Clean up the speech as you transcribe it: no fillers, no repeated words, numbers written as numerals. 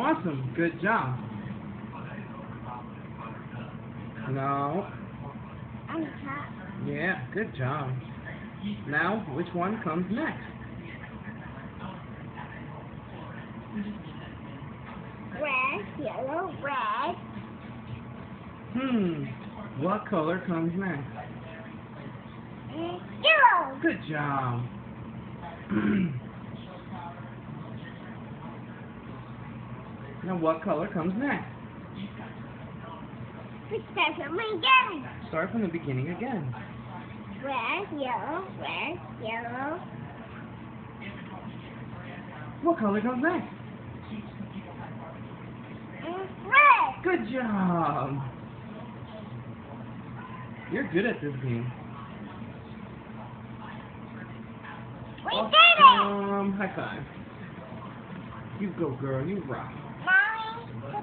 Awesome. Good job. No. On top. Yeah, good job. Now, which one comes next? Red, yellow, red. What color comes next? Yellow. Good job. Now, what color comes next? We start from again. Start from the beginning again. Red, yellow, red, yellow. What color comes next? Red. Good job. You're good at this game. We did it. High five. You go, girl. You rock. Mommy, the